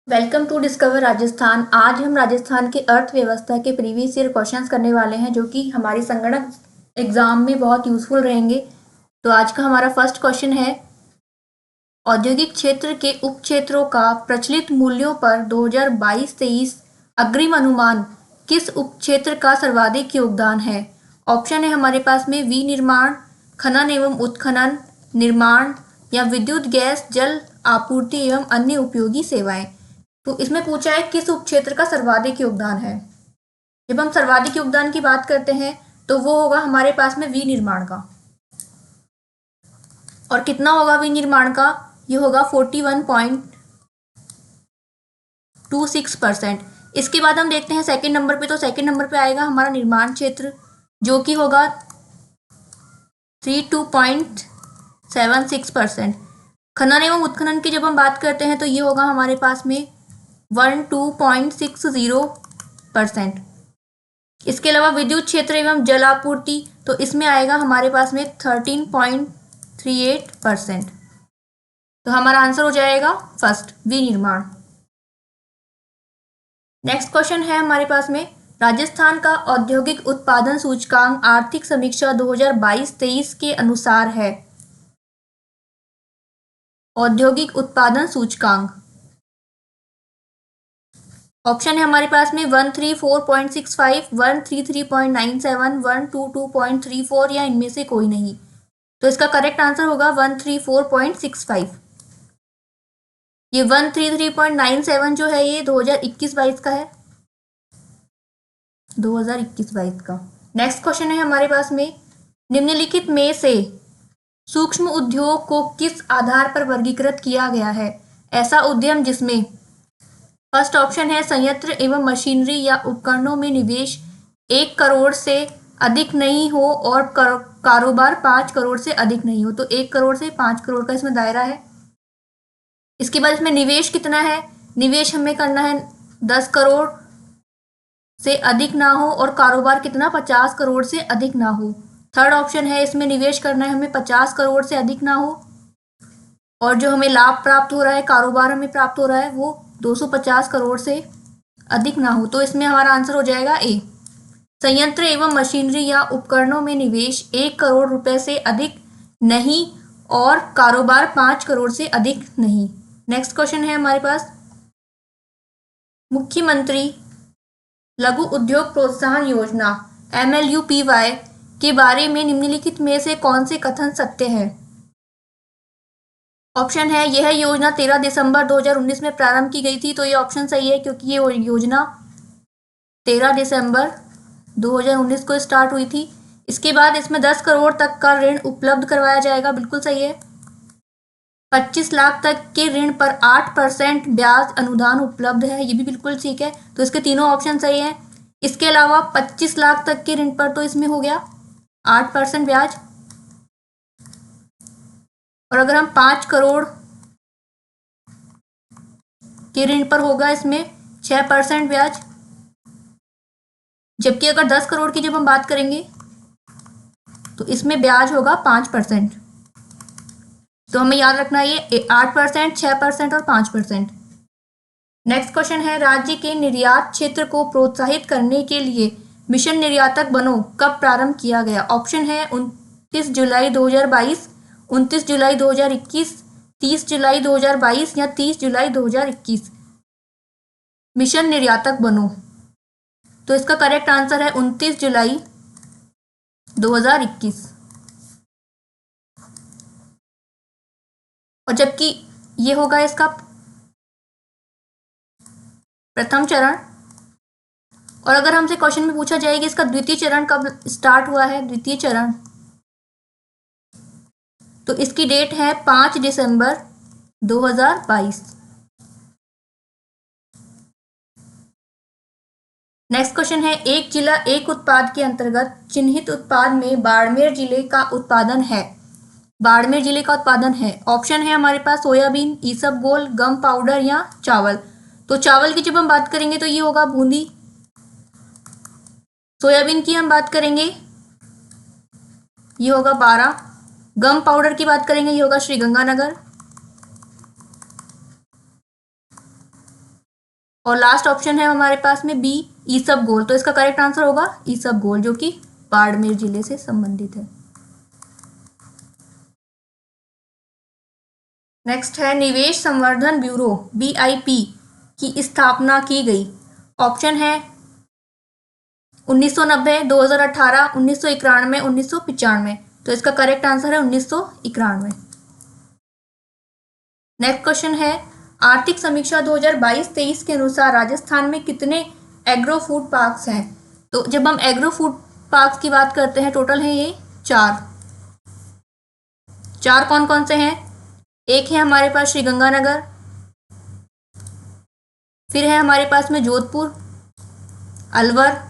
Welcome to discover Rajasthan. आज हम राजस्थान के अर्थव्यवस्था के प्रीवियस ईयर क्वेश्चंस करने वाले हैं जो कि हमारी संगणक एग्जाम में बहुत यूजफुल रहेंगे। तो आज का हमारा फर्स्ट क्वेश्चन है, औद्योगिक क्षेत्र के उप क्षेत्रों का प्रचलित मूल्यों पर 2022-23 अग्रिम अनुमान किस उप क्षेत्र का सर्वाधिक योगदान है। ऑप्शन है हमारे पास में विनिर्माण, खनन एवं उत्खनन, निर्माण या विद्युत गैस जल आपूर्ति एवं अन्य उपयोगी सेवाएं। तो इसमें पूछा है किस उपक्षेत्र का सर्वाधिक योगदान है। जब हम सर्वाधिक योगदान की बात करते हैं तो वो होगा हमारे पास में विनिर्माण का। और कितना होगा विनिर्माण का? ये होगा 41.26%। इसके बाद हम देखते हैं सेकंड नंबर पे। तो सेकंड नंबर पे आएगा हमारा निर्माण क्षेत्र जो कि होगा 32.76%। खनन एवं उत्खनन की जब हम बात करते हैं तो ये होगा हमारे पास में 12.60%। इसके अलावा विद्युत क्षेत्र एवं जल आपूर्ति तो इसमें आएगा हमारे पास में 13.38%। तो हमारा आंसर हो जाएगा फर्स्ट, विनिर्माण। नेक्स्ट क्वेश्चन है हमारे पास में, राजस्थान का औद्योगिक उत्पादन सूचकांक आर्थिक समीक्षा 2022-23 के अनुसार है। औद्योगिक उत्पादन सूचकांक ऑप्शन है हमारे पास में 134.65, 133.97, 122.34 या इनमें से कोई नहीं। तो इसका करेक्ट आंसर होगा 134.65। ये 133.97 जो है ये 2021-22 का है, 2021-22 का। नेक्स्ट क्वेश्चन है हमारे पास में, निम्नलिखित में से सूक्ष्म उद्योग को किस आधार पर वर्गीकृत किया गया है। ऐसा उद्यम जिसमें फर्स्ट ऑप्शन है संयंत्र एवं मशीनरी या उपकरणों में निवेश 1 करोड़ से अधिक नहीं हो और कारोबार 5 करोड़ से अधिक नहीं हो। तो 1 करोड़ से 5 करोड़ का इसमें दायरा है। इसके बाद इसमें निवेश कितना है? निवेश हमें करना है 10 करोड़ से अधिक ना हो और कारोबार कितना, 50 करोड़ से अधिक ना हो। थर्ड ऑप्शन है इसमें निवेश करना है हमें 50 करोड़ से अधिक ना हो और जो हमें लाभ प्राप्त हो रहा है, कारोबार हमें प्राप्त हो रहा है वो 250 करोड़ से अधिक ना हो। तो इसमें हमारा आंसर हो जाएगा ए, संयंत्र एवं मशीनरी या उपकरणों में निवेश 1 करोड़ रुपए से अधिक नहीं और कारोबार 5 करोड़ से अधिक नहीं। नेक्स्ट क्वेश्चन है हमारे पास, मुख्यमंत्री लघु उद्योग प्रोत्साहन योजना MLUPY के बारे में निम्नलिखित में से कौन से कथन सत्य है। ऑप्शन है यह योजना 13 दिसंबर 2019 में प्रारंभ की गई थी। तो ये ऑप्शन सही है क्योंकि ये योजना 13 दिसंबर 2019 को स्टार्ट हुई थी। इसके बाद इसमें 10 करोड़ तक का ऋण उपलब्ध करवाया जाएगा, बिल्कुल सही है। 25 लाख तक के ऋण पर 8% ब्याज अनुदान उपलब्ध है, ये भी बिल्कुल ठीक है। तो इसके तीनों ऑप्शन सही हैं। इसके अलावा 25 लाख तक के ऋण पर तो इसमें हो गया 8% ब्याज, और अगर हम 5 करोड़ के ऋण पर होगा इसमें 6% ब्याज। जबकि अगर 10 करोड़ की जब हम बात करेंगे तो इसमें ब्याज होगा 5%। तो हमें याद रखना है ये 8%, 6% और 5%। नेक्स्ट क्वेश्चन है, राज्य के निर्यात क्षेत्र को प्रोत्साहित करने के लिए मिशन निर्यातक बनो कब प्रारंभ किया गया। ऑप्शन है 29 जुलाई 2022, 29 जुलाई 2021, 30 जुलाई 2022 या 30 जुलाई 2021। मिशन निर्यातक बनो, तो इसका करेक्ट आंसर है 29 जुलाई 2021। और जबकि ये होगा इसका प्रथम चरण। और अगर हमसे क्वेश्चन में पूछा जाए कि इसका द्वितीय चरण कब स्टार्ट हुआ है, द्वितीय चरण, तो इसकी डेट है 5 दिसंबर 2022। नेक्स्ट क्वेश्चन है, एक जिला एक उत्पाद के अंतर्गत चिन्हित उत्पाद में बाड़मेर जिले का उत्पादन है। बाड़मेर जिले का उत्पादन है। ऑप्शन है हमारे पास सोयाबीन, ईसबगोल, गम पाउडर या चावल। तो चावल की जब हम बात करेंगे तो ये होगा बूंदी। सोयाबीन की हम बात करेंगे ये होगा बारा। गम पाउडर की बात करेंगे ये होगा श्रीगंगानगर। और लास्ट ऑप्शन है हमारे पास में बी, ईसबगोल। तो इसका करेक्ट आंसर होगा ईसबगोल, जो कि बाड़मेर जिले से संबंधित है। नेक्स्ट है निवेश संवर्धन ब्यूरो BIP की स्थापना की गई। ऑप्शन है 1990, 2018, 1991, 1995। तो इसका करेक्ट आंसर है 1991। नेक्स्ट क्वेश्चन है आर्थिक समीक्षा 2022-23 के अनुसार राजस्थान में कितने एग्रो फूड पार्क्स हैं। तो जब हम एग्रो फूड पार्क्स की बात करते हैं, टोटल है ये चार कौन कौन से हैं। एक है हमारे पास श्रीगंगानगर, फिर है हमारे पास में जोधपुर, अलवर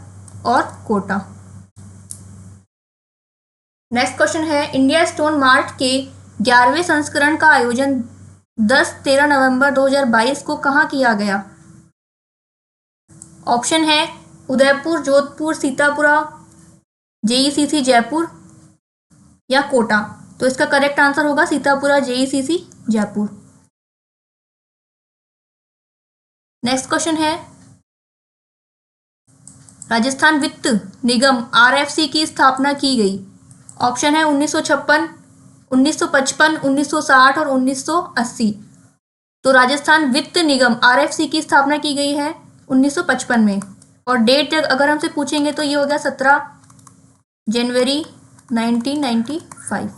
और कोटा। नेक्स्ट क्वेश्चन है इंडिया स्टोन मार्ट के 11वें संस्करण का आयोजन 10-13 नवंबर 2022 को कहाँ किया गया। ऑप्शन है उदयपुर, जोधपुर, सीतापुरा, JECC जयपुर या कोटा। तो इसका करेक्ट आंसर होगा Sitapura, JECC Jaipur. Next question है राजस्थान वित्त निगम RFC की स्थापना की गई। ऑप्शन है 1956, 1955, 1960 और 1980। तो राजस्थान वित्त निगम RFC की स्थापना की गई है 1955 में। और डेट अगर हमसे पूछेंगे तो ये हो गया 17 जनवरी 1995।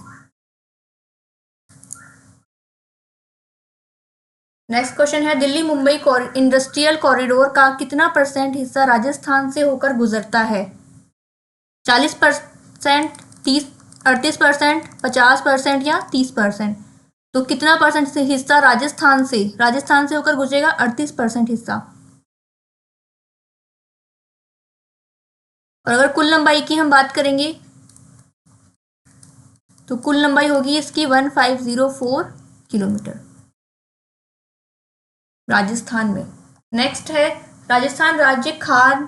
नेक्स्ट क्वेश्चन है दिल्ली मुंबई इंडस्ट्रियल कॉरिडोर का कितना % हिस्सा राजस्थान से होकर गुजरता है। 40%, 38%, 50% या 30%। तो कितना % हिस्सा राजस्थान से होकर गुजरेगा। 38% हिस्सा। और अगर कुल लंबाई की हम बात करेंगे तो कुल लंबाई होगी इसकी 1504 किलोमीटर राजस्थान में। नेक्स्ट है राजस्थान राज्य खान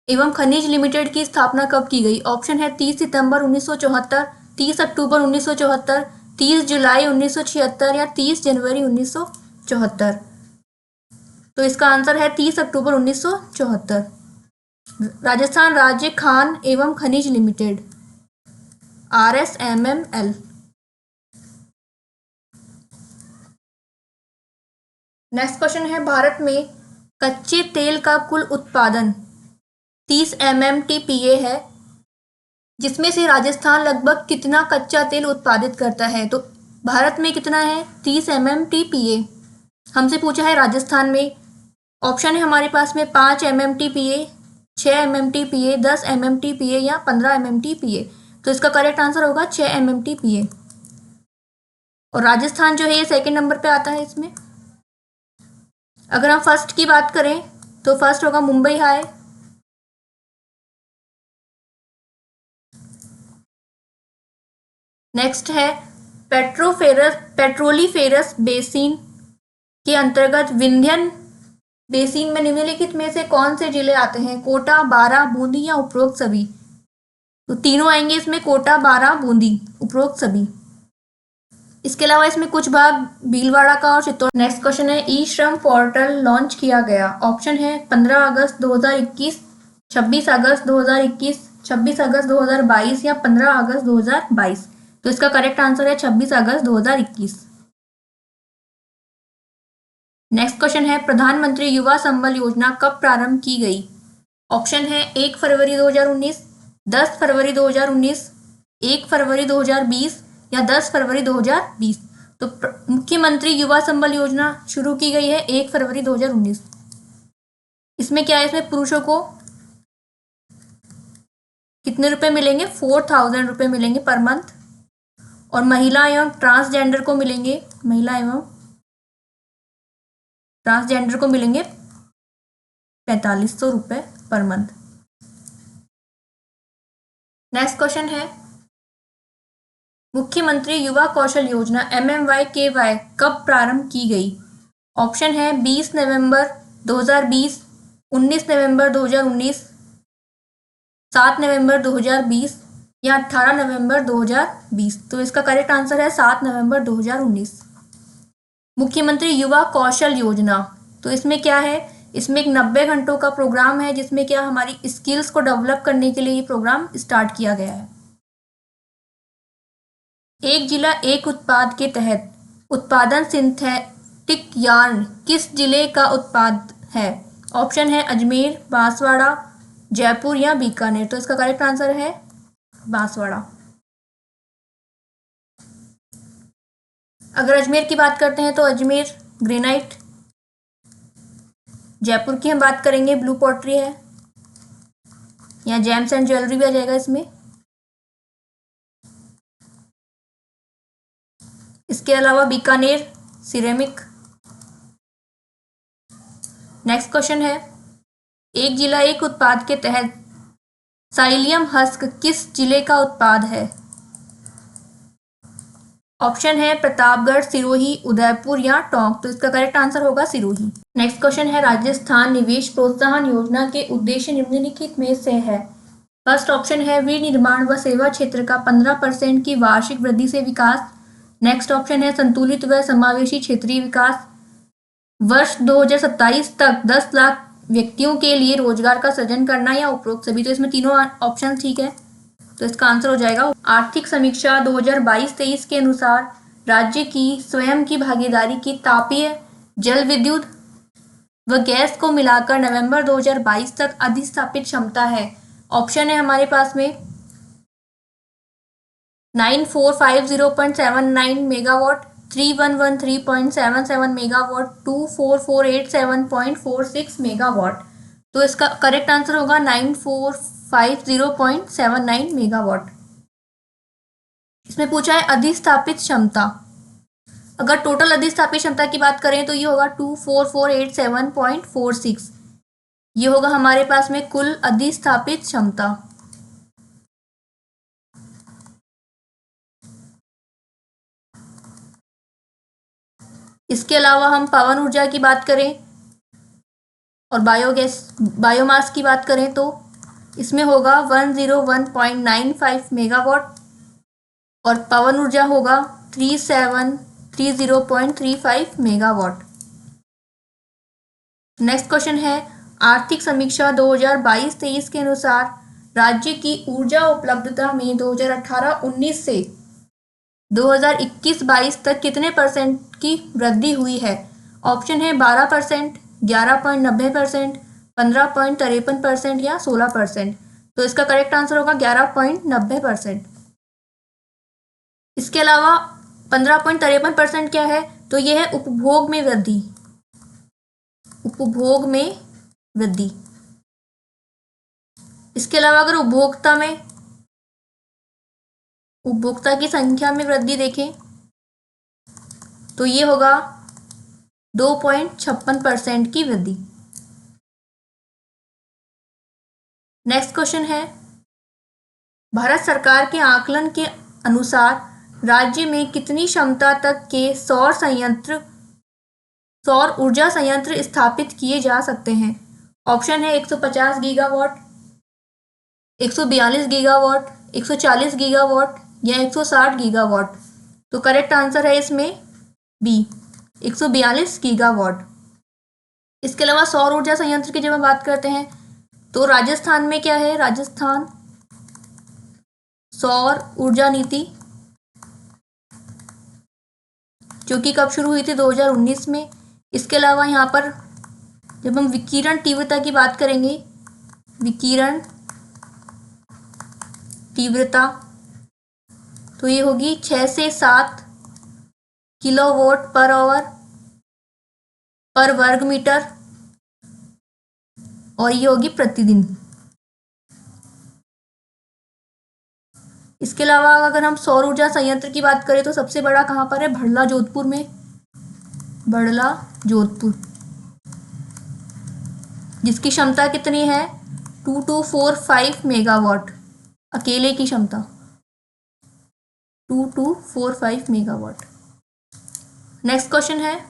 एवं खनिज लिमिटेड की स्थापना कब की गई। ऑप्शन है 30 सितंबर 1974, 30 अक्टूबर 1974, 30 जुलाई 1976 या 30 जनवरी 1974। तो इसका आंसर है 30 अक्टूबर 1974। राजस्थान राज्य खान एवं खनिज लिमिटेड RSMML। नेक्स्ट क्वेश्चन है भारत में कच्चे तेल का कुल उत्पादन 30 MMTPA है, जिसमें से राजस्थान लगभग कितना कच्चा तेल उत्पादित करता है। तो भारत में कितना है 30 MMTPA। हमसे पूछा है राजस्थान में। ऑप्शन है हमारे पास में 5 MMTPA, 6 MMTPA, 10 MMTPA या 15 MMTPA। तो इसका करेक्ट आंसर होगा 6 MMTPA। और राजस्थान जो है ये सेकेंड नंबर पे आता है इसमें। अगर हम फर्स्ट की बात करें तो फर्स्ट होगा मुंबई हाई, नेक्स्ट है पेट्रोलीफेरस बेसिन के अंतर्गत विंध्यन बेसिन में निम्नलिखित में से कौन से जिले आते हैं। कोटा, बारा, बूंदी या उपरोक्त सभी। तो तीनों आएंगे इसमें, कोटा, बारा, बूंदी, उपरोक्त सभी। इसके अलावा इसमें कुछ भाग भीलवाड़ा का और चित्तौड़। नेक्स्ट क्वेश्चन है ई श्रम पोर्टल लॉन्च किया गया। ऑप्शन है 15 अगस्त 2021, 26 अगस्त 2021, 26 अगस्त 2022 या 15 अगस्त 2022। तो इसका करेक्ट आंसर है 26 अगस्त 2021। नेक्स्ट क्वेश्चन है प्रधानमंत्री युवा संबल योजना कब प्रारंभ की गई। ऑप्शन है 1 फरवरी 2019, 10 फरवरी 2019, 1 फरवरी 2020 या 10 फरवरी 2020। तो मुख्यमंत्री युवा संबल योजना शुरू की गई है 1 फरवरी 2019। इसमें क्या है, इसमें पुरुषों को कितने रुपए मिलेंगे, 4000 रुपये मिलेंगे पर मंथ। और महिला एवं ट्रांसजेंडर को मिलेंगे 4500 रुपये पर मंथ। नेक्स्ट क्वेश्चन है मुख्यमंत्री युवा कौशल योजना MMYKY कब प्रारंभ की गई। ऑप्शन है 20 नवंबर 2020, 19 नवंबर 2019, 7 नवंबर 2020 या 18 नवंबर 2020। तो इसका करेक्ट आंसर है 7 नवंबर 2019। मुख्यमंत्री युवा कौशल योजना तो इसमें क्या है, इसमें एक 90 घंटों का प्रोग्राम है जिसमें क्या हमारी स्किल्स को डेवलप करने के लिए ये प्रोग्राम स्टार्ट किया गया है। एक जिला एक उत्पाद के तहत उत्पादन सिंथेटिक यार्न किस जिले का उत्पाद है? ऑप्शन है अजमेर, बांसवाड़ा, जयपुर या बीकानेर। तो इसका करेक्ट आंसर है बांसवाड़ा। अगर अजमेर की बात करते हैं तो अजमेर ग्रेनाइट, जयपुर की हम बात करेंगे ब्लू पॉटरी है, या जेम्स एंड ज्वेलरी भी आ जाएगा इसमें। इसके अलावा बीकानेर सिरेमिक। नेक्स्ट क्वेश्चन है, एक जिला एक उत्पाद के तहत साइलियम हस्क किस जिले का उत्पाद है? ऑप्शन है प्रतापगढ़, सिरोही, उदयपुर या टोंक। तो इसका करेक्ट आंसर होगा सिरोही। नेक्स्ट क्वेश्चन है, राजस्थान निवेश प्रोत्साहन योजना के उद्देश्य निम्नलिखित में से है? फर्स्ट ऑप्शन है विनिर्माण व सेवा क्षेत्र का 15% की वार्षिक वृद्धि से विकास। नेक्स्ट ऑप्शन है संतुलित व समावेशी क्षेत्रीय विकास। वर्ष 2027 तक 10 लाख व्यक्तियों के लिए रोजगार का सृजन करना, या उपरोक्त सभी। तो इसमें तीनों ऑप्शन ठीक है, तो इसका आंसर हो जाएगा। आर्थिक समीक्षा 2022-23 के अनुसार राज्य की स्वयं की भागीदारी की तापीय, जल विद्युत व गैस को मिलाकर नवंबर 2022 तक अधिस्थापित क्षमता है। ऑप्शन है हमारे पास में 9450.79 मेगावाट, 3113.77 मेगावाट, 24487.46 मेगावाट। तो इसका करेक्ट आंसर होगा 9450.79 मेगावाट। इसमें पूछा है अधिस्थापित क्षमता। अगर टोटल अधिस्थापित क्षमता की बात करें तो ये होगा 24487.46। ये होगा हमारे पास में कुल अधिस्थापित क्षमता। इसके अलावा हम पवन ऊर्जा की बात करें और बायोमास की बात करें तो इसमें होगा 101.95 मेगावाट और पवन ऊर्जा होगा 3730.35 मेगावाट। नेक्स्ट क्वेश्चन है, आर्थिक समीक्षा 2022-23 के अनुसार राज्य की ऊर्जा उपलब्धता में 2018-19 से 2021-22 तक कितने परसेंट की वृद्धि हुई है? ऑप्शन है 12%, 11.90%, 15.53% या 16%। तो इसका करेक्ट आंसर होगा 11.90%। इसके अलावा 15.53% क्या है? तो यह है उपभोग में वृद्धि। उपभोग में वृद्धि। इसके अलावा अगर उपभोक्ता की संख्या में वृद्धि देखें तो ये होगा 2.56% की वृद्धि। नेक्स्ट क्वेश्चन है, भारत सरकार के आकलन के अनुसार राज्य में कितनी क्षमता तक के सौर ऊर्जा संयंत्र स्थापित किए जा सकते हैं? ऑप्शन है 150 गीगावाट, 142 गीगावाट, 140 गीगावाट या 160 गीगावाट। तो करेक्ट आंसर है इसमें बी, 142 गीगावाट। इसके अलावा सौर ऊर्जा संयंत्र की जब हम बात करते हैं तो राजस्थान में क्या है, राजस्थान सौर ऊर्जा नीति जो कि कब शुरू हुई थी, 2019 में। इसके अलावा यहाँ पर जब हम विकिरण तीव्रता की बात करेंगे, विकिरण तीव्रता, तो ये होगी 6 से 7 किलोवाट पर आवर पर वर्ग मीटर और ये होगी प्रतिदिन। इसके अलावा अगर हम सौर ऊर्जा संयंत्र की बात करें तो सबसे बड़ा कहाँ पर है, भड़ला जोधपुर में, भड़ला जोधपुर, जिसकी क्षमता कितनी है 2245 मेगावाट, अकेले की क्षमता 2245 मेगावाट। नेक्स्ट क्वेश्चन है,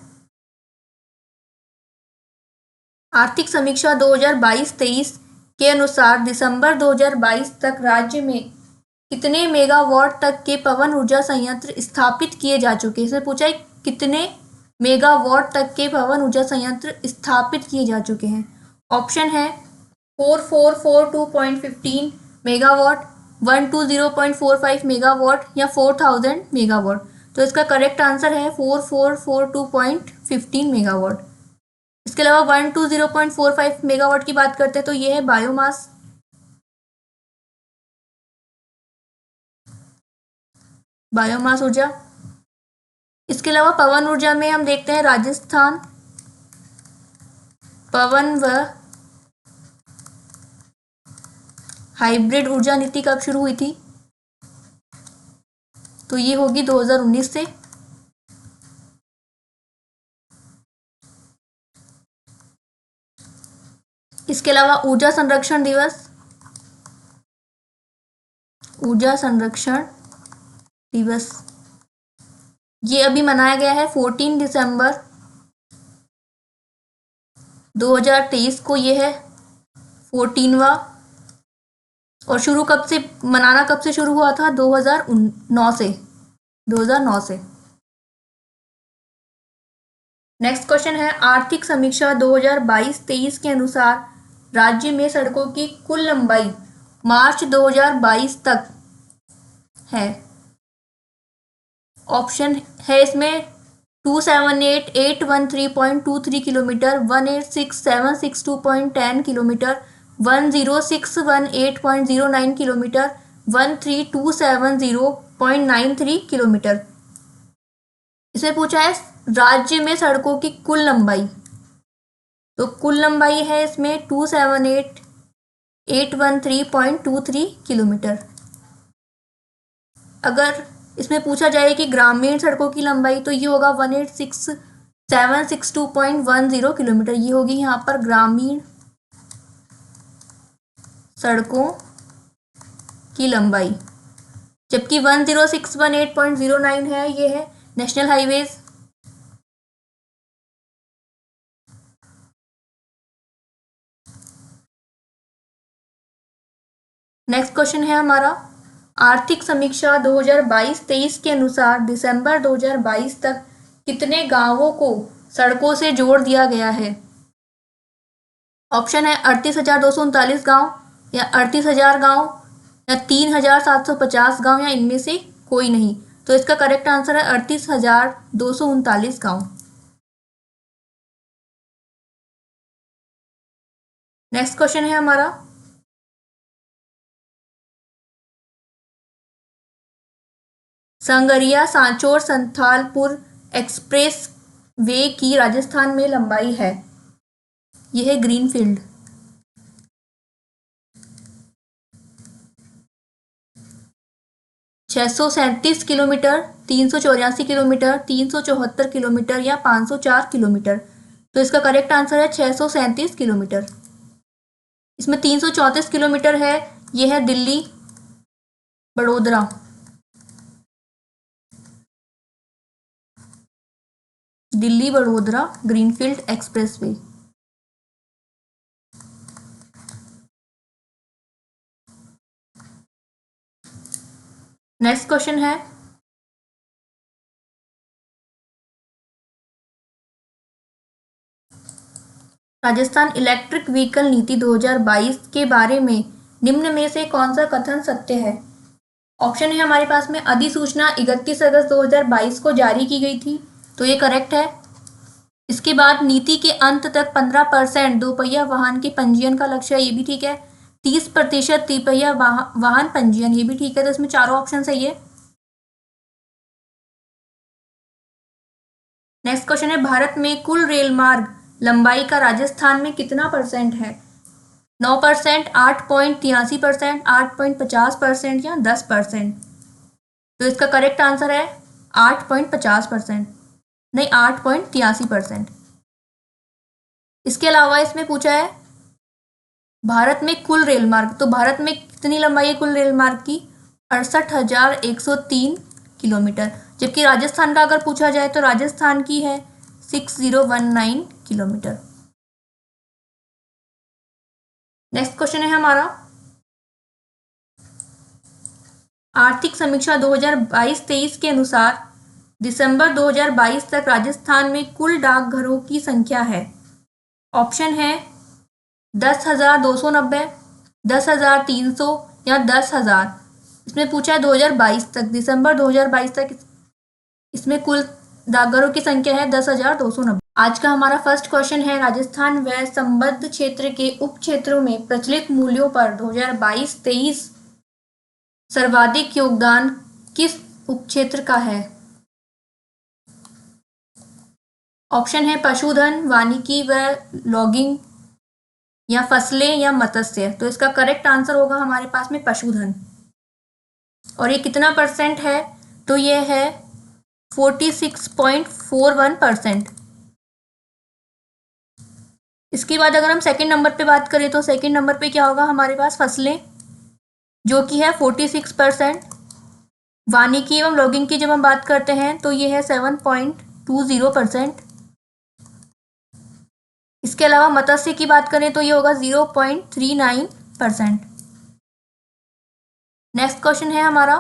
आर्थिक समीक्षा 2022-23 के अनुसार दिसंबर 2022 तक राज्य में कितने मेगावाट तक के पवन ऊर्जा संयंत्र स्थापित किए जा चुके हैं? इसमें पूछा है कितने मेगावाट तक के पवन ऊर्जा संयंत्र स्थापित किए जा चुके हैं? ऑप्शन है 4442.15 मेगावाट, 120.45 मेगावाट या 4000 मेगावाट। तो इसका करेक्ट आंसर है 4442.15 मेगावाट। इसके अलावा 120.45 मेगावाट की बात करते हैं तो ये है बायोमास। बायोमास ऊर्जा। इसके अलावा पवन ऊर्जा में हम देखते हैं राजस्थान पवन व हाइब्रिड ऊर्जा नीति कब शुरू हुई थी? तो ये होगी 2019 से। इसके अलावा ऊर्जा संरक्षण दिवस। ऊर्जा संरक्षण दिवस ये अभी मनाया गया है 14 दिसंबर 2023 को। ये है 14वां। और शुरू कब से मनाना कब से शुरू हुआ था? 2009 से। 2009 से। नेक्स्ट क्वेश्चन है आर्थिक समीक्षा 2022-23 के अनुसार राज्य में सड़कों की कुल लंबाई मार्च 2022 तक है। ऑप्शन है इसमें 278,813.23 किलोमीटर, 186,762.10 किलोमीटर, 106,118.09 किलोमीटर, 13270.93 किलोमीटर। इसमें पूछा है राज्य में सड़कों की कुल लंबाई। तो कुल लंबाई है इसमें 278,813.23 किलोमीटर। अगर इसमें पूछा जाए कि ग्रामीण सड़कों की लंबाई तो ये होगा 186,762.10 किलोमीटर। ये होगी यहाँ पर ग्रामीण सड़कों की लंबाई। जबकि 10618.09 है ये है नेशनल हाईवेज। नेक्स्ट क्वेश्चन है हमारा आर्थिक समीक्षा 2022-23 के अनुसार दिसंबर 2022 तक कितने गांवों को सड़कों से जोड़ दिया गया है? ऑप्शन है 38,239 गांव या 38,000 गांव या 3,750 गांव या इनमें से कोई नहीं। तो इसका करेक्ट आंसर है 38,239 गांव। नेक्स्ट क्वेश्चन है हमारा संगरिया सांचौर संथालपुर एक्सप्रेस वे की राजस्थान में लंबाई है। यह है ग्रीनफील्ड। छः सौ 37 किलोमीटर, 384 किलोमीटर, 374 किलोमीटर या 504 किलोमीटर। तो इसका करेक्ट आंसर है 637 किलोमीटर। इसमें 334 किलोमीटर है, यह है Delhi Vadodara. Delhi Vadodara greenfield expressway. Next question है राजस्थान इलेक्ट्रिक व्हीकल नीति 2022 के बारे में निम्न में से कौन सा कथन सत्य है? ऑप्शन है हमारे पास में अधिसूचना 31 अगस्त 2022 को जारी की गई थी। तो ये करेक्ट है। इसके बाद नीति के अंत तक 15% दोपहिया वाहन के पंजीयन का लक्ष्य है, ये भी ठीक है। 30% तिपहिया वाहन पंजीयन, ये भी ठीक है। तो इसमें चारों ऑप्शन सही है। नेक्स्ट क्वेश्चन है भारत में कुल रेल मार्ग लंबाई का राजस्थान में कितना परसेंट है? 9%, 8.83%, 8.50% या 10%। तो इसका करेक्ट आंसर है 8.50%, नहीं 8.83%। इसके अलावा इसमें पूछा है भारत में कुल रेल मार्ग। तो भारत में कितनी लंबाई है कुल रेल मार्ग की? 68,103 किलोमीटर। जबकि राजस्थान का अगर पूछा जाए तो राजस्थान की है 6019 किलोमीटर। नेक्स्ट क्वेश्चन है हमारा आर्थिक समीक्षा 2022-23 के अनुसार दिसंबर 2022 तक राजस्थान में कुल डाकघरों की संख्या है? ऑप्शन है 10,290, 10,300 या 10,000। इसमें पूछा है 2022 तक, दिसंबर 2022 तक इसमें कुल डाकघरों की संख्या है 10,290। आज का हमारा फर्स्ट क्वेश्चन है, राजस्थान व संबद्ध क्षेत्र के उप क्षेत्रों में प्रचलित मूल्यों पर 2022-23 सर्वाधिक योगदान किस उपक्षेत्र का है? ऑप्शन है पशुधन, वानिकी व लॉगिंग या फसलें या मत्स्य। तो इसका करेक्ट आंसर होगा हमारे पास में पशुधन। और ये कितना परसेंट है? तो ये है 46.41%। इसके बाद अगर हम सेकंड नंबर पे बात करें तो सेकंड नंबर पे क्या होगा हमारे पास? फसलें, जो कि है 46%। वानिकी एवं लॉगिंग की जब हम बात करते हैं तो ये है 7.20%। इसके अलावा मत्स्य की बात करें तो ये होगा 0.39%। नेक्स्ट क्वेश्चन है हमारा,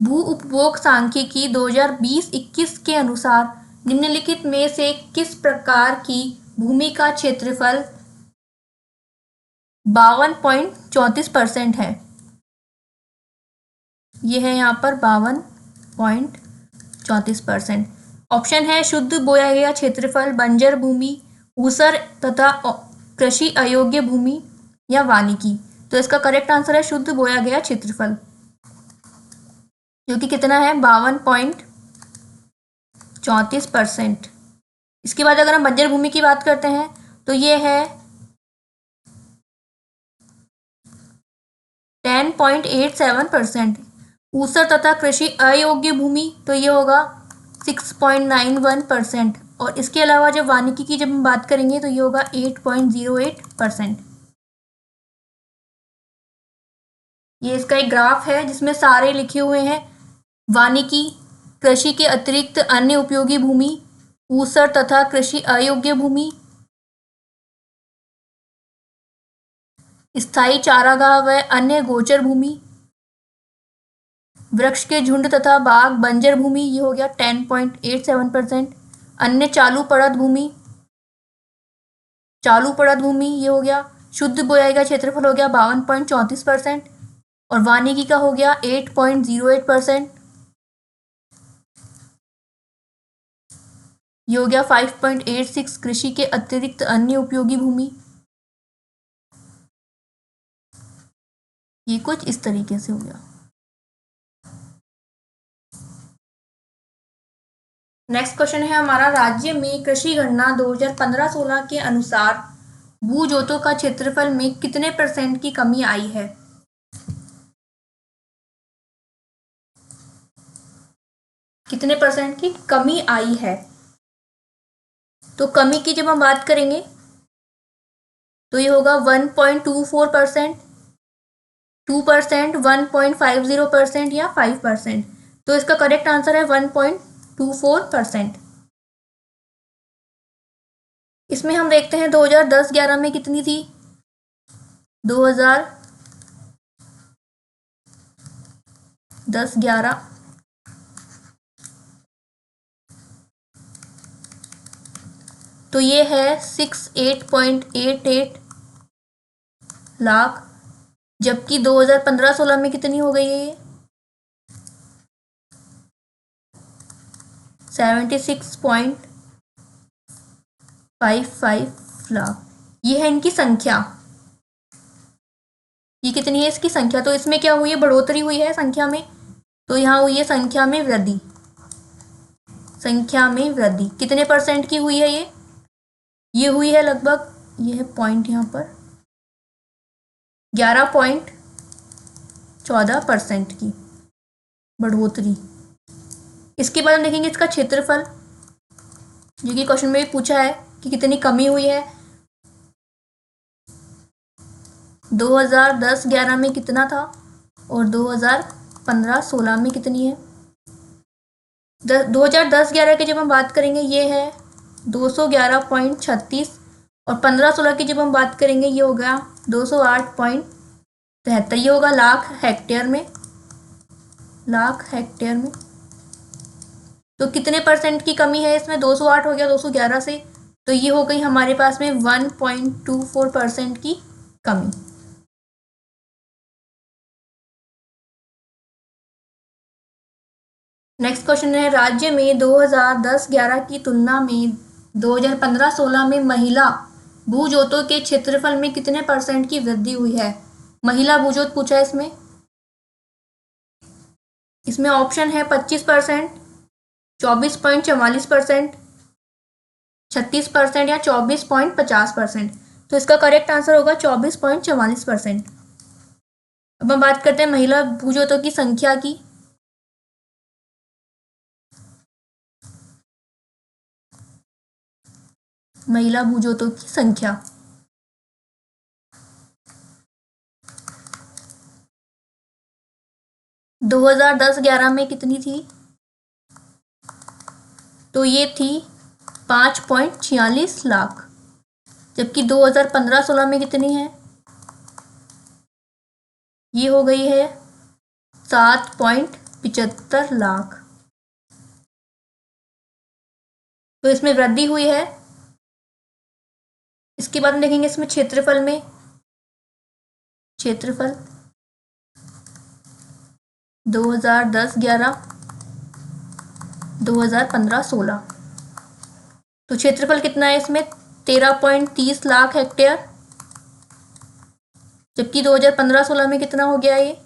भू उपभोग सांख्यिकी 2020-21 के अनुसार निम्नलिखित में से किस प्रकार की भूमि का क्षेत्रफल 52.34% है? यह है यहाँ पर 52.34%। ऑप्शन है शुद्ध बोया गया क्षेत्रफल, बंजर भूमि, ऊसर तथा कृषि अयोग्य भूमि या वानिकी। तो इसका करेक्ट आंसर है शुद्ध बोया गया क्षेत्रफल, जो कि कितना है? 52.34%। इसके बाद अगर हम बंजर भूमि की बात करते हैं तो ये है 10.87%। ऊसर तथा कृषि अयोग्य भूमि तो ये होगा 6.91%। और इसके अलावा जब वानिकी की जब हम बात करेंगे तो ये होगा 8.08%। ये इसका एक ग्राफ है जिसमें सारे लिखे हुए हैं, वानिकी, कृषि के अतिरिक्त अन्य उपयोगी भूमि, ऊसर तथा कृषि अयोग्य भूमि, स्थायी चारागाह व अन्य गोचर भूमि, वृक्ष के झुंड तथा बाग, बंजर भूमि, ये हो गया 10.87%। अन्य चालू पड़त भूमि, ये हो गया। शुद्ध बोया गया क्षेत्रफल हो गया 52.34%। और वानिकी का हो गया 8.08%। ये हो गया 5.86 कृषि के अतिरिक्त अन्य उपयोगी भूमि। ये कुछ इस तरीके से हो गया। नेक्स्ट क्वेश्चन है हमारा, राज्य में कृषि गणना 2015-16 के अनुसार भू जोतों का क्षेत्रफल में कितने % की कमी आई है? कितने % की कमी आई है? तो कमी की जब हम बात करेंगे तो ये होगा 1.24%, 2%, 1.50% या 5%। तो इसका करेक्ट आंसर है 1.24%। इसमें हम देखते हैं 2010-11 में कितनी थी? 2010-11 तो ये है 68.88 लाख, जबकि 2015-16 में कितनी हो गई है? ये 76.55 लाख। ये है इनकी संख्या। ये कितनी है इसकी संख्या? तो इसमें क्या हुई है? बढ़ोतरी हुई है संख्या में। तो यहाँ हुई है संख्या में वृद्धि। संख्या में वृद्धि कितने % की हुई है? ये हुई है लगभग, ये है पॉइंट यहाँ पर, 11.14% की बढ़ोतरी। इसके बाद हम देखेंगे इसका क्षेत्रफल, जो कि क्वेश्चन में भी पूछा है कि कितनी कमी हुई है। 2010-11 में कितना था और 2015-16 में कितनी है? 2010-11 की जब हम बात करेंगे ये है 211.36 और 15-16 की जब हम बात करेंगे ये हो गया 208.73। ये होगा लाख हेक्टेयर में। तो कितने परसेंट की कमी है इसमें? 208 हो गया 211 से, तो ये हो गई हमारे पास में 1.24% की कमी। नेक्स्ट क्वेश्चन है, राज्य में 2010-11 की तुलना में 2015-16 में महिला भूजोतों के क्षेत्रफल में कितने परसेंट की वृद्धि हुई है? महिला भूजोत पूछा है इसमें। इसमें ऑप्शन है 25%, 24.44%, 36% या 24.50%। तो इसका करेक्ट आंसर होगा 24.44%। अब हम बात करते हैं महिला भूजोतों की संख्या की। महिला भूजोतों की संख्या 2010-11 में कितनी थी? तो ये थी 5.46 लाख, जबकि 2015-16 में कितनी है? ये हो गई है 7.75 लाख। तो इसमें वृद्धि हुई है। इसके बाद हम देखेंगे इसमें क्षेत्रफल में, क्षेत्रफल 2010-11, 2015-16, तो क्षेत्रफल कितना है इसमें? 13.30 लाख हेक्टेयर, जबकि 2015-16 में कितना हो गया? ये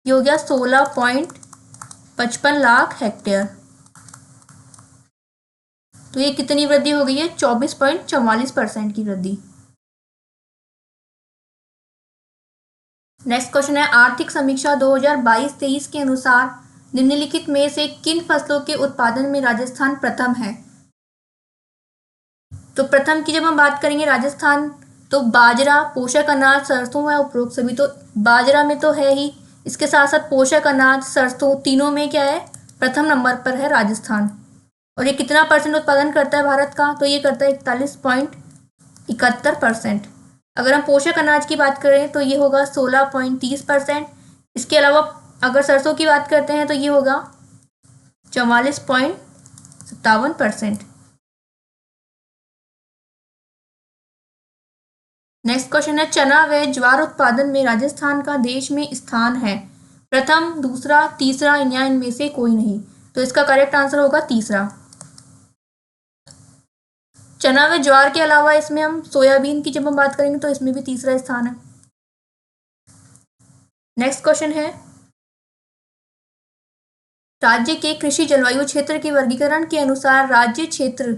हो गया 16.55 लाख हेक्टेयर। तो ये कितनी वृद्धि हो गई है? 24.44% की वृद्धि। नेक्स्ट क्वेश्चन है, आर्थिक समीक्षा 2022-23 के अनुसार निम्नलिखित में से किन फसलों के उत्पादन में राजस्थान प्रथम है? तो प्रथम की जब हम बात करेंगे राजस्थान, तो बाजरा, पोषक अनाज, सरसों या उपरोक्त सभी। तो बाजरा में तो है ही, इसके साथ साथ पोषक अनाज, सरसों, तीनों में क्या है? प्रथम नंबर पर है राजस्थान। और ये कितना परसेंट उत्पादन करता है भारत का? तो ये करता है 41.71%। अगर हम पोषक अनाज की बात करें तो ये होगा 16.30%। इसके अलावा अगर सरसों की बात करते हैं तो ये होगा 44.57%। नेक्स्ट क्वेश्चन है, चना व ज्वार उत्पादन में राजस्थान का देश में स्थान है? प्रथम, दूसरा, तीसरा या इनमें से कोई नहीं। तो इसका करेक्ट आंसर होगा तीसरा। चना व ज्वार के अलावा इसमें हम सोयाबीन की जब हम बात करेंगे तो इसमें भी तीसरा स्थान है। नेक्स्ट क्वेश्चन है, राज्य के कृषि जलवायु क्षेत्र के वर्गीकरण के अनुसार राज्य क्षेत्र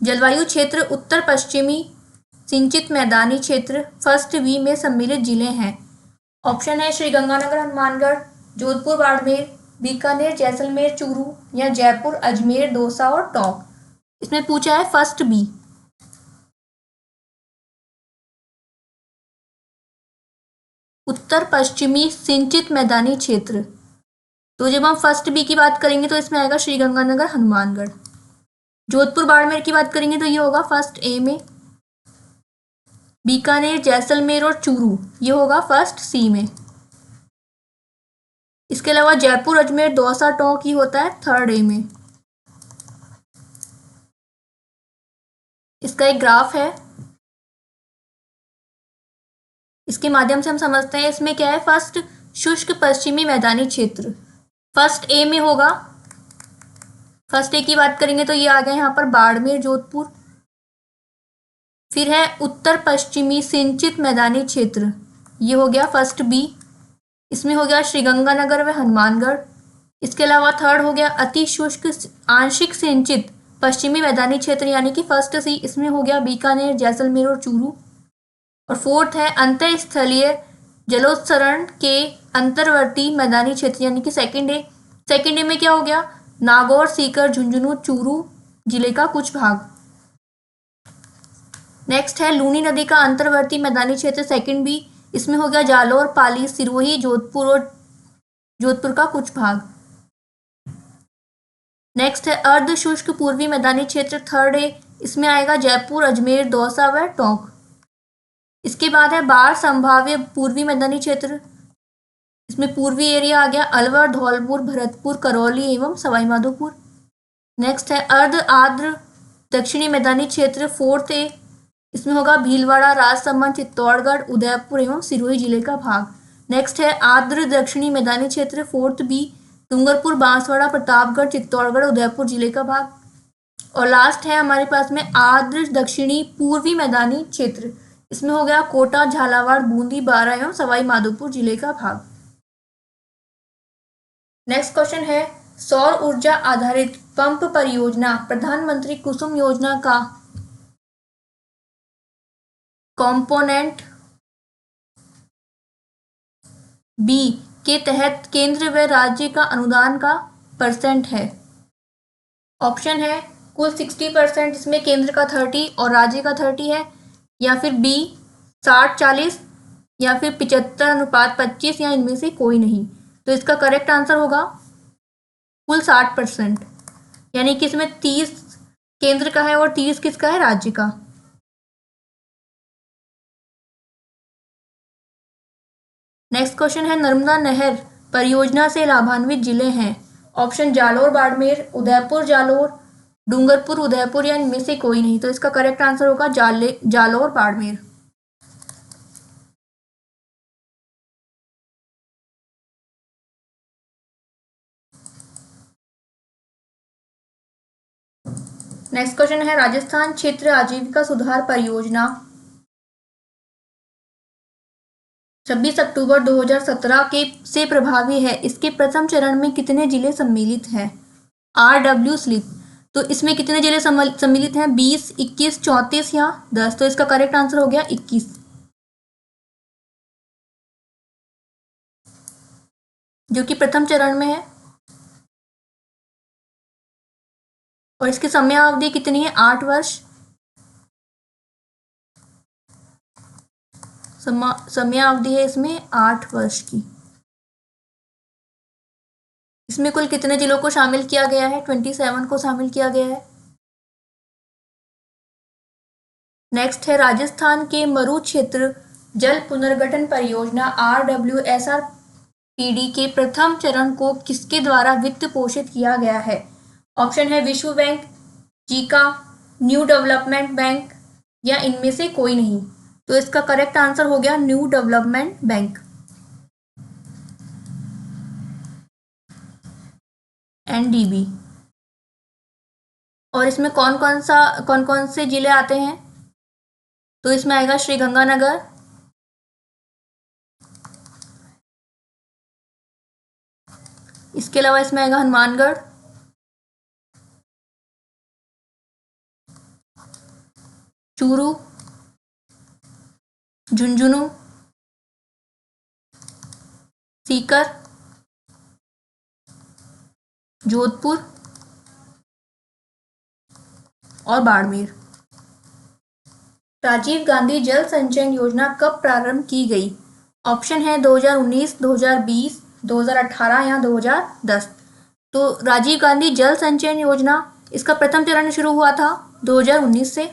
जलवायु क्षेत्र उत्तर पश्चिमी सिंचित मैदानी क्षेत्र फर्स्ट बी में सम्मिलित जिले हैं। ऑप्शन है श्रीगंगानगर, हनुमानगढ़, जोधपुर, बाड़मेर, बीकानेर, जैसलमेर, चूरू या जयपुर, अजमेर, दौसा और टोंक। इसमें पूछा है फर्स्ट बी। उत्तर पश्चिमी सिंचित मैदानी क्षेत्र। तो जब हम फर्स्ट बी की बात करेंगे तो इसमें आएगा श्रीगंगानगर, हनुमानगढ़। जोधपुर, बाड़मेर की बात करेंगे तो ये होगा फर्स्ट ए में। बीकानेर, जैसलमेर और चूरू ये होगा फर्स्ट सी में। इसके अलावा जयपुर, अजमेर, दौसा, टोंक ये होता है थर्ड ए में। इसका एक ग्राफ है, इसके माध्यम से हम समझते हैं इसमें क्या है। फर्स्ट शुष्क पश्चिमी मैदानी क्षेत्र फर्स्ट ए में होगा। फर्स्ट ए की बात करेंगे तो ये आ गया यहाँ पर बाड़मेर, जोधपुर। फिर है उत्तर पश्चिमी सिंचित मैदानी क्षेत्र, ये हो गया फर्स्ट बी। इसमें हो गया श्रीगंगानगर व हनुमानगढ़। इसके अलावा थर्ड हो गया अति शुष्क आंशिक सिंचित पश्चिमी मैदानी क्षेत्र यानी कि फर्स्ट सी, इसमें हो गया बीकानेर, जैसलमेर और चूरू। और फोर्थ है अंतःस्थलीय जलोत्सरण के अंतर्वर्ती मैदानी क्षेत्र यानी कि सेकंड ए। सेकंड ए में क्या हो गया? नागौर, सीकर, झुंझुनू, चूरू जिले का कुछ भाग। नेक्स्ट है लूनी नदी का अंतर्वर्ती मैदानी क्षेत्र सेकंड बी। इसमें हो गया जालौर, पाली, सिरोही, जोधपुर और जोधपुर का कुछ भाग। नेक्स्ट है अर्ध शुष्क पूर्वी मैदानी क्षेत्र थर्ड ए। इसमें आएगा जयपुर, अजमेर, दौसा व टोंक। इसके बाद है बाढ़ संभाव्य पूर्वी मैदानी क्षेत्र। इसमें पूर्वी एरिया आ गया अलवर, धौलपुर, भरतपुर, करौली एवं सवाईमाधोपुर। नेक्स्ट है अर्ध आर्द्र दक्षिणी मैदानी क्षेत्र 4th ए, इसमें होगा भीलवाड़ा, राजसमंद, चित्तौड़गढ़, उदयपुर एवं सिरोही जिले का भाग। नेक्स्ट है आर्द्र दक्षिणी मैदानी क्षेत्र 4th बी, डूंगरपुर, बांसवाड़ा, प्रतापगढ़, चित्तौड़गढ़, उदयपुर जिले का भाग। और लास्ट है हमारे पास में आर्द्र दक्षिणी पूर्वी मैदानी क्षेत्र, इसमें हो गया कोटा, झालावाड़, बूंदी, बारा एवं सवाई माधोपुर जिले का भाग। नेक्स्ट क्वेश्चन है सौर ऊर्जा आधारित पंप परियोजना प्रधानमंत्री कुसुम योजना का कंपोनेंट बी के तहत केंद्र व राज्य का अनुदान का परसेंट है। ऑप्शन है कुल 60%, इसमें केंद्र का 30 और राज्य का 30 है, या फिर बी 60-40, या फिर 75-25, या इनमें से कोई नहीं। तो इसका करेक्ट आंसर होगा कुल 60%, यानी कि इसमें 30 केंद्र का है और 30 किसका है, राज्य का। नेक्स्ट क्वेश्चन है नर्मदा नहर परियोजना से लाभान्वित जिले हैं। ऑप्शन जालोर, बाड़मेर, उदयपुर, जालोर, डूंगरपुर, उदयपुर, या इनमें से कोई नहीं। तो इसका करेक्ट आंसर होगा जालोर, बाड़मेर। नेक्स्ट क्वेश्चन है राजस्थान क्षेत्र आजीविका सुधार परियोजना 26 अक्टूबर 2017 के से प्रभावी है। इसके प्रथम चरण में कितने जिले सम्मिलित हैं? RW slip. तो इसमें कितने जिले सम्मिलित हैं? 20, 21, 34 या 10। तो इसका करेक्ट आंसर हो गया 21, जो कि प्रथम चरण में है। और इसकी समयावधि कितनी है? 8 वर्ष। समयावधि है इसमें 8 वर्ष की। इसमें कुल कितने जिलों को शामिल किया गया है? 27 को शामिल किया गया है। नेक्स्ट है राजस्थान के मरु क्षेत्र जल पुनर्गठन परियोजना RWSRPD के प्रथम चरण को किसके द्वारा वित्त पोषित किया गया है? ऑप्शन है विश्व bank, Zika, new development bank, या इनमें से कोई नहीं। तो इसका करेक्ट आंसर हो गया न्यू डेवलपमेंट बैंक, NDB। और इसमें कौन कौन से जिले आते हैं? तो इसमें आएगा श्री गंगानगर, इसके अलावा इसमें आएगा हनुमानगढ़, चूरू, झुंझुनू, सीकर, जोधपुर और बाड़मेर। राजीव गांधी जल संचयन योजना कब प्रारंभ की गई? ऑप्शन है 2019, 2020, 2018 या 2010। तो राजीव गांधी जल संचयन योजना, इसका प्रथम चरण शुरू हुआ था 2019 से,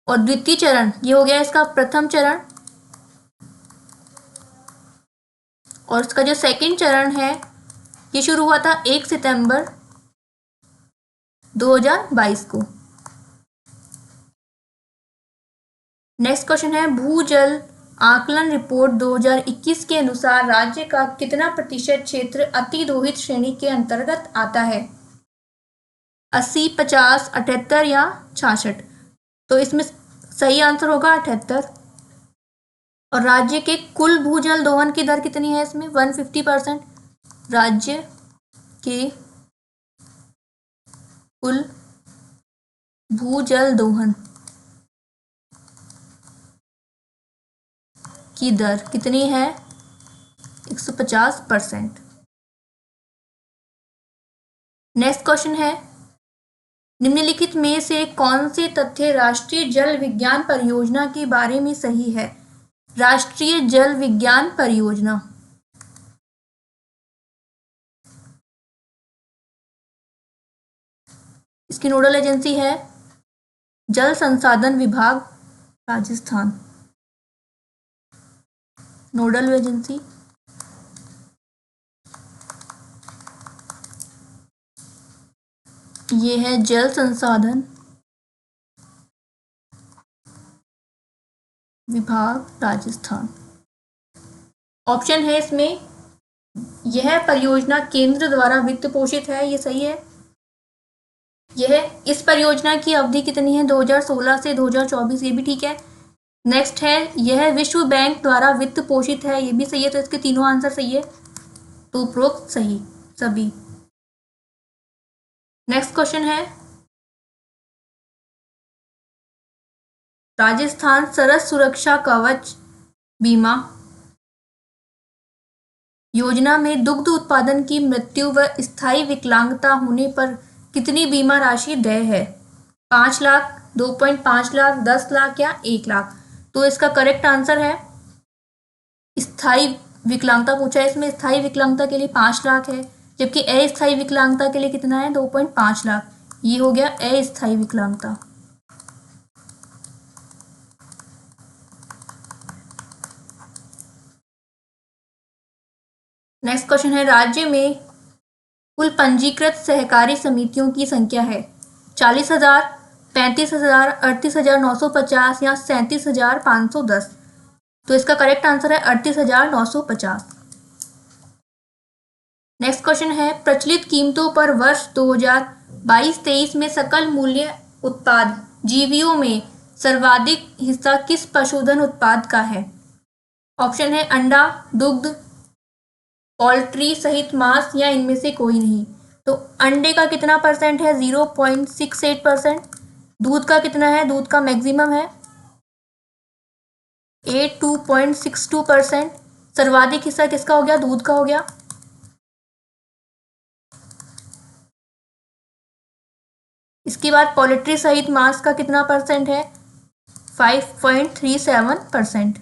और द्वितीय चरण ये हो गया इसका प्रथम चरण, और इसका जो सेकंड चरण है ये शुरू हुआ था 1 सितंबर 2022 को। नेक्स्ट क्वेश्चन है भूजल आकलन रिपोर्ट 2021 के अनुसार राज्य का कितना प्रतिशत क्षेत्र अतिदोहित श्रेणी के अंतर्गत आता है? 80, 50, 78 या 66। तो इसमें सही आंसर होगा 78। और राज्य के कुल भूजल दोहन की दर कितनी है? इसमें 150%। राज्य के कुल भूजल दोहन की दर कितनी है? 150%। नेक्स्ट क्वेश्चन है निम्नलिखित में से कौन से तथ्य राष्ट्रीय जल विज्ञान परियोजना के बारे में सही है? राष्ट्रीय जल विज्ञान परियोजना इसकी नोडल एजेंसी है जल संसाधन विभाग, राजस्थान। नोडल एजेंसी ये है जल संसाधन विभाग राजस्थान। ऑप्शन है इसमें, यह परियोजना केंद्र द्वारा वित्त पोषित है, ये सही है। यह इस परियोजना की अवधि कितनी है, 2016 से 2024, ये भी ठीक है। नेक्स्ट है, यह विश्व बैंक द्वारा वित्त पोषित है, ये भी सही है। तो इसके तीनों आंसर सही है, तो उपरोक्त सही सभी। नेक्स्ट क्वेश्चन है, राजस्थान सरस सुरक्षा कवच बीमा योजना में दुग्ध उत्पादन की मृत्यु व स्थायी विकलांगता होने पर कितनी बीमा राशि देय है? 5 लाख, 2.5 लाख, 10 लाख या 1 लाख? तो इसका करेक्ट आंसर है, स्थायी विकलांगता पूछा है इसमें। स्थायी विकलांगता के लिए 5 लाख है, जबकि अस्थायी विकलांगता के लिए कितना है, 2.5 लाख। ये हो गया अस्थायी विकलांगता। नेक्स्ट क्वेश्चन है, राज्य में कुल पंजीकृत सहकारी समितियों की संख्या है 40,000, 35,000, 38,950 या 37,510? तो इसका करेक्ट आंसर है 38,950। नेक्स्ट क्वेश्चन है, प्रचलित कीमतों पर वर्ष 2022-23 में सकल मूल्य उत्पाद जीवीओ में सर्वाधिक हिस्सा किस पशुधन उत्पाद का है? ऑप्शन है अंडा, दुग्ध, पोल्ट्री सहित मांस या इनमें से कोई नहीं। तो अंडे का कितना परसेंट है, 0.68%। दूध का कितना है, दूध का मैक्सिमम है 82.62%। सर्वाधिक हिस्सा किसका हो गया, दूध का हो गया। इसके बाद पोल्ट्री सहित मांस का कितना परसेंट है, 5.37%।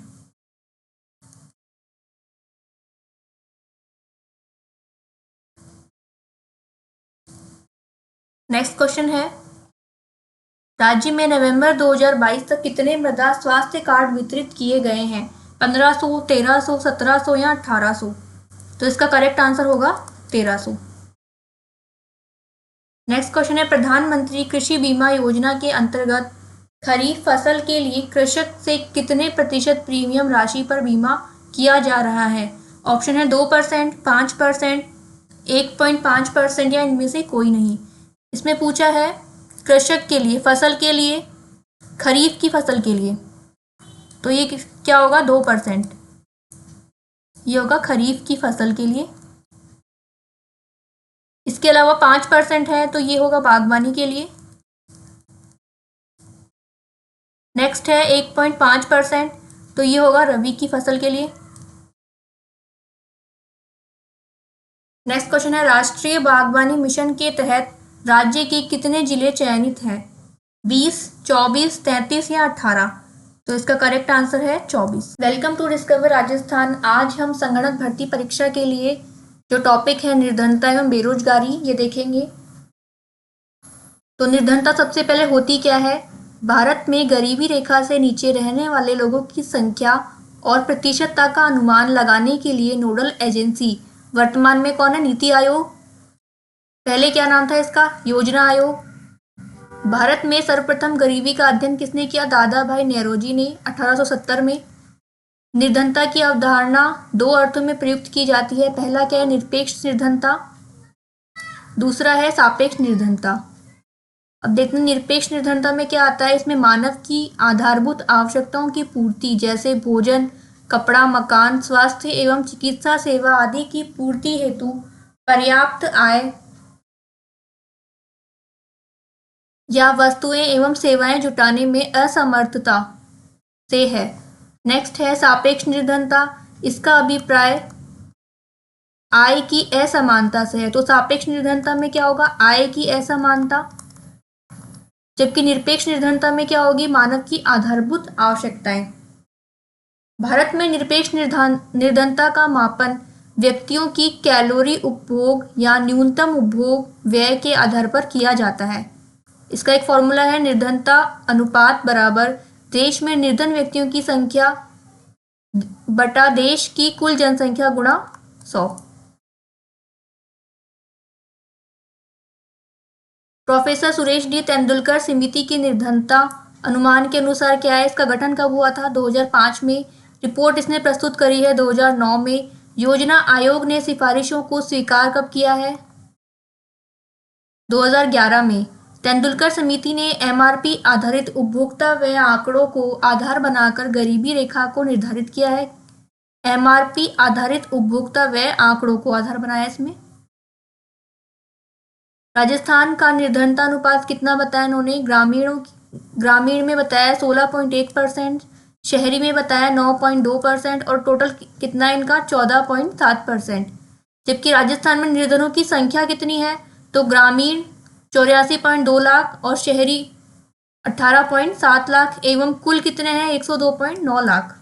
नेक्स्ट क्वेश्चन है, राज्य में नवंबर 2022 तक कितने मृदा स्वास्थ्य कार्ड वितरित किए गए हैं? 1500, 1300, 1700 या 1800? तो इसका करेक्ट आंसर होगा 1300। नेक्स्ट क्वेश्चन है, प्रधानमंत्री कृषि बीमा योजना के अंतर्गत खरीफ फसल के लिए कृषक से कितने प्रतिशत प्रीमियम राशि पर बीमा किया जा रहा है? ऑप्शन है 2%, 5%, 1.5% या इनमें से कोई नहीं। इसमें पूछा है कृषक के लिए, फसल के लिए, खरीफ की फसल के लिए, तो ये क्या होगा, 2%। ये होगा खरीफ की फसल के लिए। इसके अलावा 5% है, तो ये होगा बागवानी के लिए। नेक्स्ट है 1.5%, तो ये होगा रबी की फसल के लिए। नेक्स्ट क्वेश्चन है, राष्ट्रीय बागवानी मिशन के तहत राज्य के कितने जिले चयनित हैं? 20, 24, 33 या 18? तो इसका करेक्ट आंसर है 24। Welcome to discover Rajasthan. आज हम संगणक भर्ती परीक्षा के लिए जो टॉपिक है निर्धनता एवं बेरोजगारी, ये देखेंगे। तो निर्धनता सबसे पहले होती क्या है? भारत में गरीबी रेखा से नीचे रहने वाले लोगों की संख्या और प्रतिशतता का अनुमान लगाने के लिए नोडल एजेंसी वर्तमान में कौन है? नीति आयोग। पहले क्या नाम था इसका? योजना आयोग। भारत में सर्वप्रथम गरीबी का अध्ययन किसने किया? दादा भाई नेरोजी ने 1870 में। निर्धनता की अवधारणा दो अर्थों में प्रयुक्त की जाती है। पहला क्या है? निरपेक्ष निर्धनता, दूसरा है सापेक्ष निर्धनता। अब देखते हैं निरपेक्ष निर्धनता में क्या आता है। इसमें मानव की आधारभूत आवश्यकताओं की पूर्ति जैसे भोजन, कपड़ा, मकान, स्वास्थ्य एवं चिकित्सा सेवा आदि की पूर्ति हेतु पर्याप्त आय या वस्तुएं एवं सेवाएं जुटाने में असमर्थता से है। नेक्स्ट है सापेक्ष निर्धनता। इसका अभिप्राय आय की असमानता से है। तो सापेक्ष निर्धनता में क्या होगा? आय की असमानता। जबकि निरपेक्ष निर्धनता में क्या होगी? मानव की आधारभूत आवश्यकताएं। भारत में निरपेक्ष निर्धनता का मापन व्यक्तियों की कैलोरी उपभोग या न्यूनतम उपभोग व्यय के आधार पर किया जाता है। इसका एक फॉर्मूला है, निर्धनता अनुपात बराबर देश में निर्धन व्यक्तियों की संख्या बटा देश की कुल जनसंख्या गुणा 100। प्रोफेसर सुरेश डी तेंदुलकर समिति की निर्धनता अनुमान के अनुसार क्या है? इसका गठन कब हुआ था? 2005 में। रिपोर्ट इसने प्रस्तुत करी है 2009 में। योजना आयोग ने सिफारिशों को स्वीकार कब किया है? 2011 में। तेंदुलकर समिति ने एमआरपी आधारित उपभोक्ता व्यय आंकड़ों को आधार बनाकर गरीबी रेखा को निर्धारित किया है। एमआरपी आधारित उपभोक्ता व्यय आंकड़ों को आधार बनाया इसमें। राजस्थान का निर्धनता अनुपात कितना बताया इन्होंने? ग्रामीण में बताया 16.1%, शहरी में बताया 9.2% और टोटल कितना है इनका? 14.7%। जबकि राजस्थान में निर्धनों की संख्या कितनी है? तो ग्रामीण 84.2 लाख और शहरी 18.7 लाख एवं कुल कितने हैं? 102.9 लाख।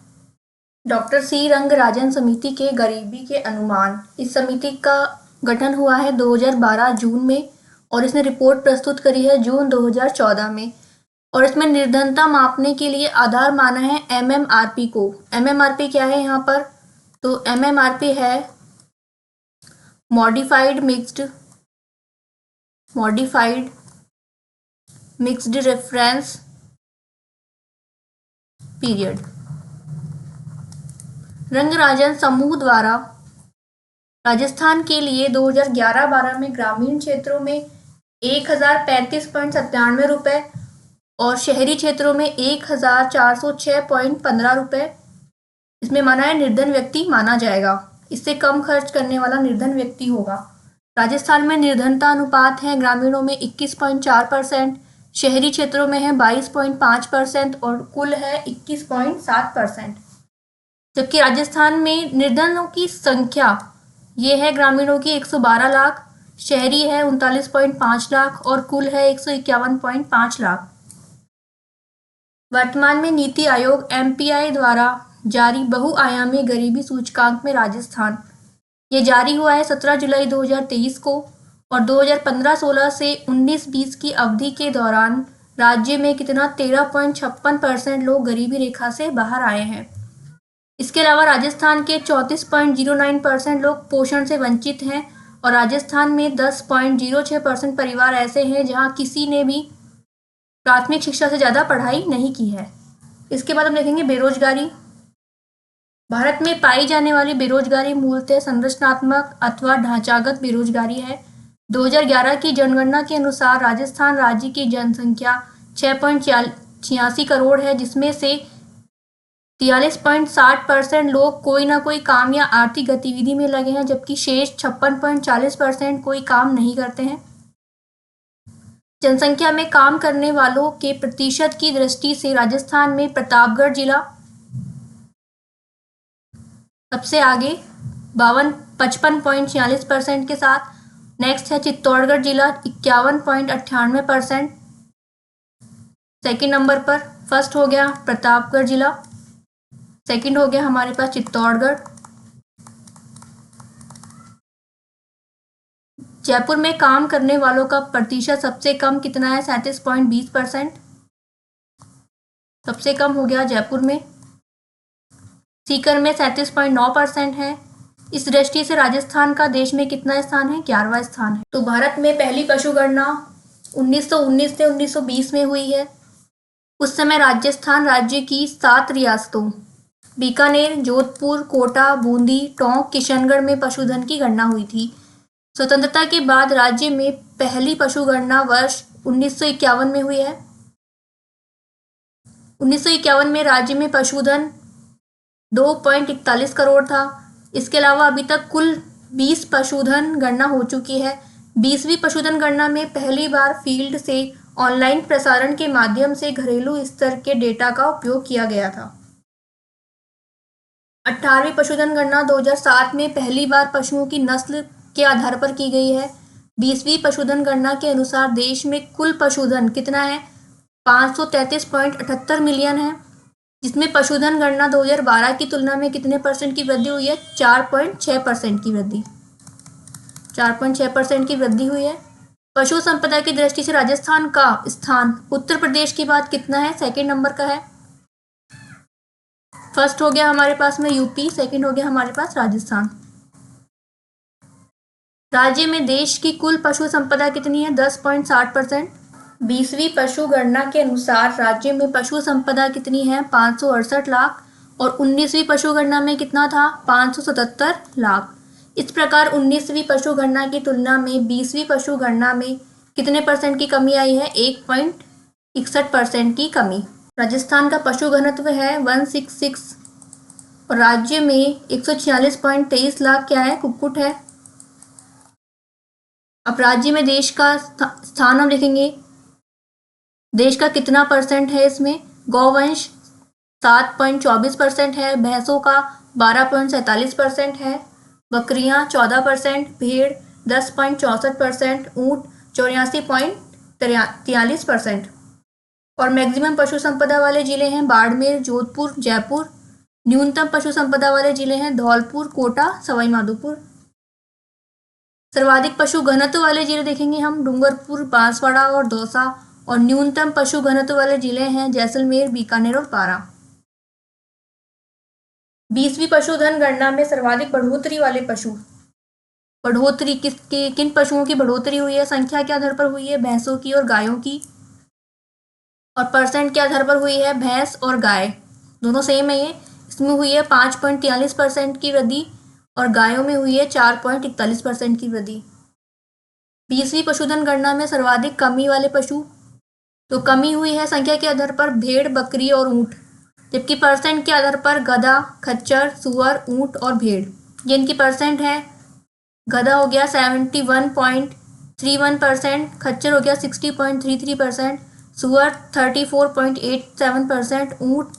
डॉक्टर सी रंगराजन समिति के गरीबी के अनुमान। इस समिति का गठन हुआ है 2012 जून में और इसने रिपोर्ट प्रस्तुत करी है जून 2014 में और इसमें निर्धनता मापने के लिए आधार माना है एमएमआरपी को। एमएमआरपी क्या है यहाँ पर? तो एमएमआरपी है modified mixed reference period. Rangarajan समूह द्वारा राजस्थान के लिए 2011-12 में ग्रामीण क्षेत्रों में 1035.97 रुपये और शहरी क्षेत्रों में 1406.15 रुपये इसमें माना है निर्धन व्यक्ति माना जाएगा। इससे कम खर्च करने वाला निर्धन व्यक्ति होगा। राजस्थान में निर्धनता अनुपात है ग्रामीणों में 21.4%, शहरी क्षेत्रों में है 22.5% और कुल है 21.7%। जबकि राजस्थान में निर्धनों की संख्या ये है ग्रामीणों की 112 लाख, शहरी है 39.5 लाख और कुल है 151.5 लाख। वर्तमान में नीति आयोग एमपीआई द्वारा जारी बहुआयामी गरीबी सूचकांक में राजस्थान ये जारी हुआ है 17 जुलाई 2023 को और 2015-16 से 19-20 की अवधि के दौरान राज्य में कितना 13.56% लोग गरीबी रेखा से बाहर आए हैं। इसके अलावा राजस्थान के 34.09% लोग पोषण से वंचित हैं और राजस्थान में 10.06% परिवार ऐसे हैं जहां किसी ने भी प्राथमिक शिक्षा से ज़्यादा पढ़ाई नहीं की है। इसके बाद हम देखेंगे बेरोजगारी। भारत में पाई जाने वाली बेरोजगारी मूलतः संरचनात्मक अथवा ढांचागत बेरोजगारी है। 2011 की जनगणना के अनुसार राजस्थान राज्य की जनसंख्या 6.86 करोड़ है, जिसमें से 43.60% लोग कोई ना कोई काम या आर्थिक गतिविधि में लगे हैं, जबकि शेष 56.40% कोई काम नहीं करते हैं। जनसंख्या में काम करने वालों के प्रतिशत की दृष्टि से राजस्थान में प्रतापगढ़ जिला सबसे आगे 55.46% के साथ। नेक्स्ट है चित्तौड़गढ़ जिला 51.98%। सेकंड नंबर पर फर्स्ट हो गया प्रतापगढ़ जिला, सेकंड हो गया हमारे पास चित्तौड़गढ़। जयपुर में काम करने वालों का प्रतिशत सबसे कम कितना है? 37.20%, सबसे कम हो गया जयपुर में। सीकर में 37.9% है। इस दृष्टि से राजस्थान का देश में कितना स्थान है? 11वां स्थान है। तो भारत में पहली पशुगणना 1919 से 1920 में हुई है। उस समय राजस्थान राज्य की 7 रियासतों बीकानेर, जोधपुर, कोटा, बूंदी, टोंक, किशनगढ़ में पशुधन की गणना हुई थी। स्वतंत्रता के बाद राज्य में पहली पशुगणना वर्ष 1951 में हुई है। 1951 में राज्य में पशुधन 2.41 करोड़ था। इसके अलावा अभी तक कुल 20 पशुधन गणना हो चुकी है। 20वीं पशुधन गणना में पहली बार फील्ड से ऑनलाइन प्रसारण के माध्यम से घरेलू स्तर के डेटा का उपयोग किया गया था। 18वीं पशुधन गणना 2007 में पहली बार पशुओं की नस्ल के आधार पर की गई है। 20वीं पशुधन गणना के अनुसार देश में कुल पशुधन कितना है? 533.78 मिलियन है, जिसमें पशुधन गणना 2012 की तुलना में कितने परसेंट की वृद्धि हुई है? 4.6% की वृद्धि, 4.6% की वृद्धि हुई है। पशु संपदा की दृष्टि से राजस्थान का स्थान उत्तर प्रदेश के बाद कितना है? सेकंड नंबर का है। फर्स्ट हो गया हमारे पास में यूपी, सेकंड हो गया हमारे पास राजस्थान। राज्य में देश की कुल पशु संपदा कितनी है? 10.60%। 20वीं पशु गणना के अनुसार राज्य में पशु संपदा कितनी है? 568 लाख। और 19वीं पशु गणना में कितना था? 577 लाख। इस प्रकार 19वीं पशु गणना की तुलना में 20वीं पशु गणना में कितने परसेंट की कमी आई है? 1.61% की कमी। राजस्थान का पशु घनत्व है 166 और राज्य में 146.23 लाख क्या है? कुक्कुट है। अब राज्य में देश का स्थान हम लिखेंगे। देश का कितना परसेंट है इसमें? गौवंश 7.24% है, भैंसों का 12.47% है, बकरियां 14%, भेड़ 10.64%, ऊंट 84.43%। और मैक्सिमम पशु संपदा वाले जिले हैं बाड़मेर, जोधपुर, जयपुर। न्यूनतम पशु संपदा वाले जिले हैं धौलपुर, कोटा, सवाई माधोपुर। सर्वाधिक पशु घनत्व वाले जिले देखेंगे हम डूंगरपुर, बांसवाड़ा और दौसा। और न्यूनतम पशु घनत्व वाले जिले हैं जैसलमेर, बीकानेर और पारा। 20वीं पशुधन गणना में सर्वाधिक बढ़ोतरी वाले पशु। बढ़ोतरी किन पशुओं की बढ़ोतरी हुई है? संख्या के आधार पर हुई है भैंसों की और गायों की। और परसेंट के आधार पर हुई है भैंस और गाय, दोनों सेम है ये। इसमें हुई है 5.43% की वृद्धि और गायों में हुई है 4.41% की वृद्धि। 20वीं पशुधन गणना में सर्वाधिक कमी वाले पशु, तो कमी हुई है संख्या के आधार पर भेड़, बकरी और ऊंट, जबकि परसेंट के आधार पर गधा, खच्चर, सुअर, ऊंट और भेड़। ये इनकी परसेंट है। गधा हो गया 71.31%, खच्चर हो गया 60.33%, सुअर 34.87%, ऊंट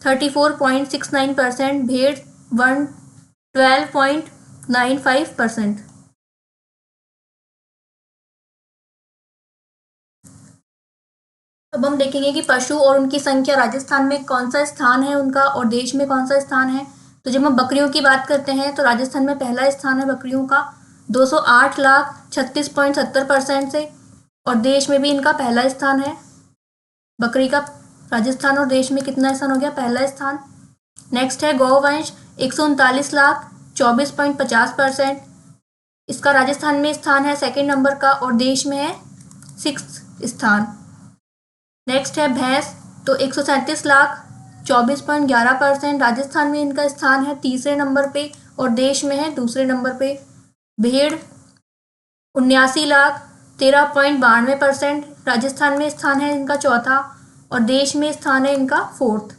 34.69%, भेड़ 12.95%। अब हम देखेंगे कि पशु और उनकी संख्या राजस्थान में कौन सा स्थान है उनका और देश में कौन सा स्थान है। तो जब हम बकरियों की बात करते हैं तो राजस्थान में पहला स्थान है बकरियों का 208,36.70% से, और देश में भी इनका पहला स्थान है बकरी का। राजस्थान और देश में कितना स्थान हो गया? पहला स्थान। नेक्स्ट है गौवंश 139,24.50%, इसका राजस्थान में स्थान है सेकंड नंबर का और देश में है 6th स्थान। नेक्स्ट है भैंस, तो 137,24.11%, राजस्थान में इनका स्थान है तीसरे नंबर पे और देश में है दूसरे नंबर पे। भेड़ 79,13.92%, राजस्थान में स्थान है इनका चौथा और देश में स्थान है इनका 4th।